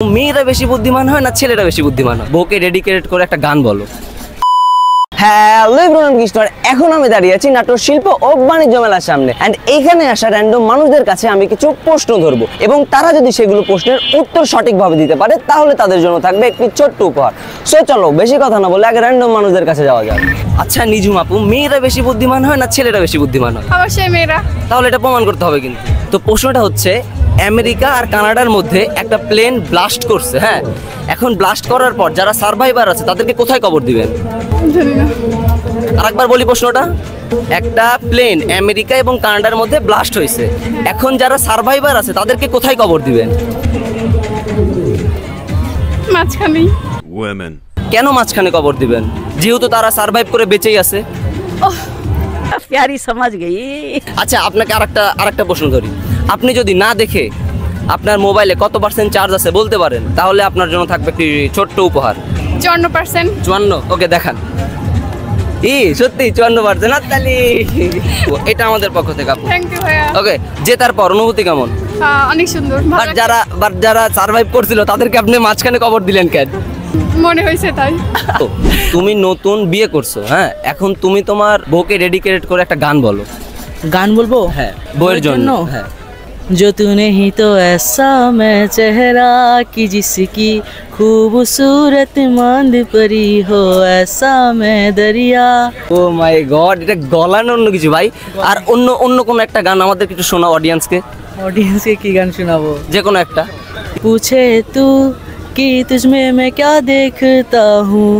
মেয়েরা বেশি বুদ্ধিমান হয় না ছেলেরা বেশি বুদ্ধিমান হয়? বউকে ডেডিকেটেড করে একটা গান বলো। হ্যালো এভরিওয়ান, এখন আমি দাঁড়িয়ে আছি নাটোর শিল্প ও বাণিজ্য মেলার সামনে এন্ড এখানে আসা র্যান্ডম মানুষদের কাছে আমি কিছু প্রশ্ন ধরবো এবং তারা যদি সেগুলো প্রশ্নের উত্তর সঠিকভাবে দিতে পারে তাহলে তাদের জন্য থাকবে একটি ছোট্ট উপহার। সো চলো বেশি কথা না বলে আগে র্যান্ডম মানুষদের কাছে যাওয়া যাক। আচ্ছা নিঝুম আপু, মেয়েরা বেশি বুদ্ধিমান হয় না ছেলেরা বেশি বুদ্ধিমান হয়? অবশ্যই মেয়েরা। তাহলে এটা প্রমাণ করতে হবে কিন্তু। তো প্রশ্নটা হচ্ছে, আমেরিকা আর কানাডার মধ্যে একটা প্লেন ব্লাস্ট করছে, হ্যাঁ, এখন ব্লাস্ট করার পর যারা সার্ভাইভার আছে তাদেরকে কোথায় কবর দিবেন? আরেকবার বলি প্রশ্নটা, একটা প্লেন আমেরিকা এবং কানাডার মধ্যে ব্লাস্ট হয়েছে, এখন যারা সার্ভাইভার আছে তাদেরকে কোথায় কবর দিবেন? মাঝখানে। কেন মাঝখানে কবর দিবেন? যেহেতু তারা সার্ভাইভ করে বেঁচেই আছে। प्यारी समझ गई। আচ্ছা আপনাকে আরেকটা প্রশ্ন ধরি, আপনি যদি না দেখে আপনার মোবাইলে কত % চার্জ আছে বলতে পারেন তাহলে আপনার জন্য থাকবে একটি ছোট্ট উপহার। 54%। 54? ওকে দেখান। সত্যি 54%? হাততালি। এটা আমাদের পক্ষ থেকে আপু। থ্যাংক ইউ ভাইয়া। ওকে, জেতার পর অনুভূতি কেমন? অনেক সুন্দর। বাট যারা সার্ভাইভ করছিল তাদেরকে আপনি মাঝখানে কবর দিলেন কেন? মনে হয়েছে তাই। তুমি নতুন বিয়ে করছো, হ্যাঁ, এখন তুমি তোমার বউকে ডেডিকেটেড করে একটা গান বলো। गान बोलबो? হ্যাঁ, বউয়ের জন্য। হ্যাঁ। जो तू नहीं तो ऐसा मैं चेहरा कि जिसकी खूबसूरत मांद परी हो ऐसा मैं दरिया। ও মাই গড, এটা গলা না অন্য কিছু ভাই? আর অন্য কোন একটা গান আমাদের একটু শোনা অডিয়েন্সকে। ऑडियंस के की गान सुनाबो? যে কোনো একটা। पूछे तू कि तुझमें मैं क्या देखता हूँ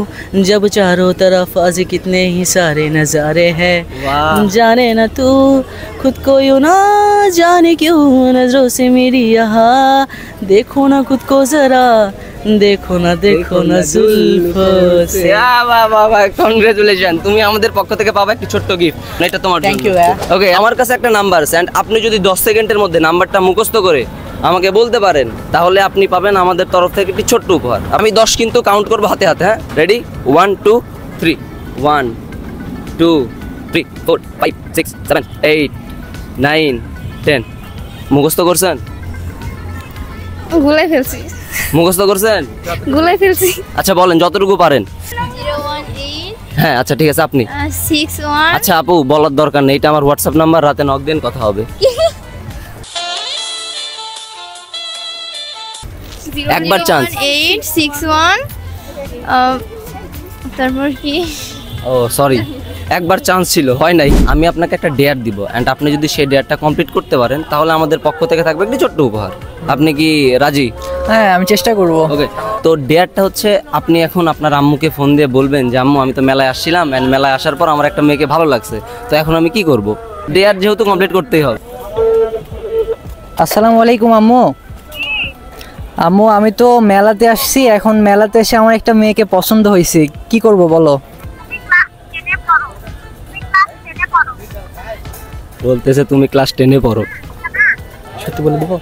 जब चारों तरफ आज कितने ही सारे नजारे हैं। वाह। जाने ना तू खुद को यूं ना जाने क्यों नजरों से मेरी यहाँ देखो ना खुद को जरा देखो ना जुल्फों से। বাহ, কংগ্রেচুলেশন, তুমি আমাদের পক্ষ থেকে পাবে একটি ছোট্ট গিফট। এটা তোমার Thank you, ওকে, আমার কাছে একটা নাম্বার আছে এন্ড আপনি যদি 10 সেকেন্ডের মধ্যে নাম্বারটা মুখস্থ করে আমাকে বলতে পারেন তাহলে আপনি পাবেন আমাদের তরফ থেকে একটি ছোট্ট উপহার। আমি 10 কিন্তু কাউন্ট করবো হাতে হাতে, হ্যাঁ? রেডি? 1 2 3 1 2 3 4 5 6 7 8 9 10। মুখস্থ করছেন? গুলাই ফেলছি। মুখস্থ করছেন? গুলাই ফেলছি। আচ্ছা বলেন যতটুকু পারেন। 018 হ্যাঁ আচ্ছা ঠিক আছে আপনি। 61 আচ্ছা আপু বলার দরকার নেই, এটা আমার হোয়াটসঅ্যাপ নাম্বার, রাতে নক দেন, কথা হবে। একবার চান্স। 861 তারপর কি? ও সরি, একবার চান্স ছিল, হয় নাই। আমি আপনাকে একটা ডেয়ার দিব এন্ড আপনি যদি সেই ডেয়ারটা কমপ্লিট করতে পারেন তাহলে আমাদের পক্ষ থেকে থাকবে একটি ছোট্ট উপহার। আপনি কি রাজি? হ্যাঁ আমি চেষ্টা করব। ওকে, তো ডেয়ারটা হচ্ছে আপনি এখন আপনার আম্মুকে ফোন দিয়ে বলবেন যে আম্মু আমি তো মেলায় আসছিলাম এন্ড মেলায় আসার পর আমার একটা মেয়েকে ভালো লাগছে, তো এখন আমি কি করব? ডেয়ার যেহেতু কমপ্লিট করতেই হবে। আসসালামু আলাইকুম আম্মু। আম্মু আমি তো মেলাতে আসছি, এখন মেলাতে এসে আমার একটা মেয়েকে পছন্দ হয়েছে, কি করব বলো? বলতেছে তুমি ক্লাস 10-এ পড়ো। সত্যি বলে দেবো?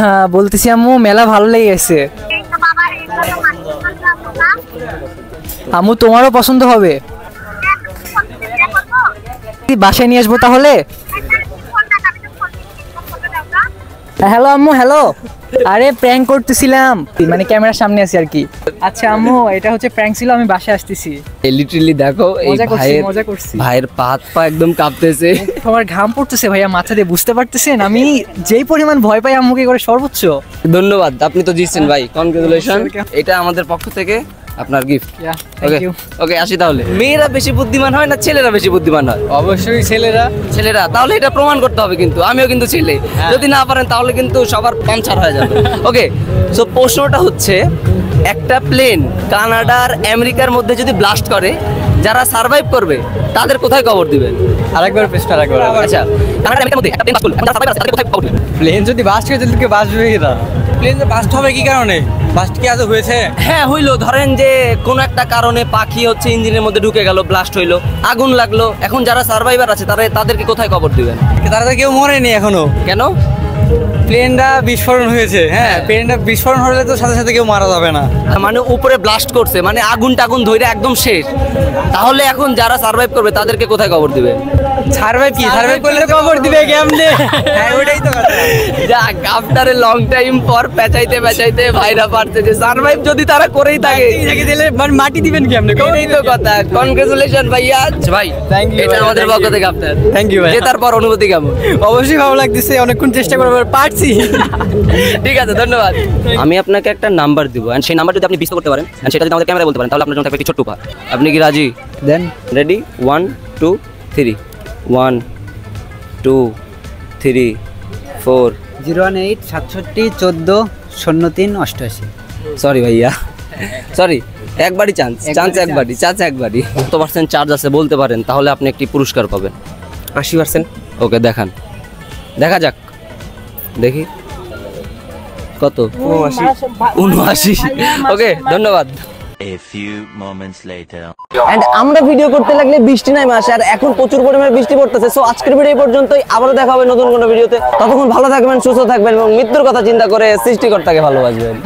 হ্যাঁ বলতেছি আম্মু মেলা ভালো লেগে গেছে। আম্মু তোমারও পছন্দ হবে, বাসায় নিয়ে আসবো তাহলে। হ্যালো আম্মু, হ্যালো। আরে প্র্যাঙ্ক করতেছিলাম, মানে ক্যামেরার সামনে আছি আর কি। আচ্ছা আম্মু এটা হচ্ছে প্র্যাঙ্ক ছিল, আমি বাসায় আসতেছি। লিটারালি দেখো এই মজা করছি। ভাইয়ের পা একদম কাঁপতেছে। তোমার ঘাম পড়তেছে ভাইয়া মাথা দিয়ে, বুঝতে পারতেছেন আমি যেই পরিমাণ ভয় পাই আম্মুকে করে সর্বোচ্চ। ধন্যবাদ, আপনি তো জিতছেন ভাই, কনগ্রাচুলেশন। এটা আমাদের পক্ষ থেকে আপনার গিফট। ওকে ওকে, আসি তাহলে। মেয়েরা বেশি বুদ্ধিমান হয় না ছেলেরা বেশি বুদ্ধিমান হয়? অবশ্যই ছেলেরা। তাহলে এটা প্রমাণ করতে হবে কিন্তু, আমিও কিন্তু ছেলে, যদি না পারেন তাহলে কিন্তু সবার পাঞ্চার হয়ে যাবে। ওকে, সো প্রশ্নটা হচ্ছে, একটা প্লেন কানাডা আর আমেরিকার মধ্যে যদি ব্লাস্ট করে যারা সার্ভাইভ করবে তাদের কোথায় কবর দিবেন? আরেকবার পেছটা আরেকবার। আচ্ছা, কানাডা আমেরিকার মধ্যে একটা প্লেন ব্লাস্ট করলো, যারা সার্ভাইভ আছে তাদের কোথায় কবর দিবেন? প্লেন যদি বাস্ট করে তাহলে বাস্টবে কিনা? প্লেন তো বাস্ট হবে কি কারণে? বাস্ট কি আজ হয়েছে? হ্যাঁ হইলো, ধরেন যে কোনো একটা কারণে পাখি হচ্ছে ইঞ্জিনের মধ্যে ঢুকে গেল, ব্লাস্ট হইলো, আগুন লাগলো, এখন যারা সার্ভাইভার আছে তাদেরকে কোথায় কবর দিবেন? তারা তো কেউ মরেনি এখনো। কেন? প্লেনটা বিস্ফোরণ হয়েছে। হ্যাঁ প্লেনটা বিস্ফোরণ হলে তো সাথে সাথে কেউ মারা যাবে না, মানে উপরে ব্লাস্ট করছে, মানে আগুন টাগুন ধরে একদম শেষ, তাহলে এখন যারা সার্ভাইভ করবে তাদেরকে কোথায় কবর দিবে? সার্ভাইভ কি সার্ভাইভ করলে কবর দিবে কেমনে হ্যাঁ ওটাই তো কথা যাক আফটার লং টাইম পর পেঁচাইতে পেঁচাইতে ভাইরা পারছে যে সার্ভাইভ যদি তারা করেই থাকে এটাকে দিলে মানে মাটি দিবেন কেমনে এটাই তো কথা। কনগ্রেচুলেশন ভাইয়া ভাই, Thank you, এটা ভাই। আমাদের পক্ষ থেকে আপনার থ্যাংক ইউ ভাই জেতার পর অনুভূতি কেমন? অবশ্যই ভালো লাগতেছে অনেকক্ষণ চেষ্টা করবার পারছি ঠিক আছে, ধন্যবাদ। আমি আপনাকে একটা নাম্বার দিব এন্ড সেই নাম্বার যদি আপনি বিস্তার করতে পারেন এন্ড সেটা যদি আমাদের ক্যামেরায় বলতে পারেন তাহলে আপনার জন্য থাকবে একটি ছোট্ট উপহার। আপনি কি রাজি? দেন রেডি 1 2 3 1 2 3 4 018 67 14 03 88। সরি ভাইয়া সরি, একবারই চান্স একবারই। কত পার্সেন্ট চার্জ আছে বলতে পারেন তাহলে আপনি একটি পুরস্কার পাবেন। 80%। ওকে দেখান, দেখা যাক, দেখি কত। 79। ওকে ধন্যবাদ। A few moments later. And আমরা ভিডিও করতে লাগলে বৃষ্টি নাই আসে, আর এখন প্রচুর পরিমাণে বৃষ্টি পড়তেছে। সো আজকের ভিডিও এই পর্যন্তই, আবারও দেখা হবে নতুন কোনো ভিডিওতে। ততক্ষণ ভালো থাকবেন, সুস্থ থাকবেন এবং মৃত্যুর কথা চিন্তা করে সৃষ্টিকর্তাকে ভালোবাসবেন।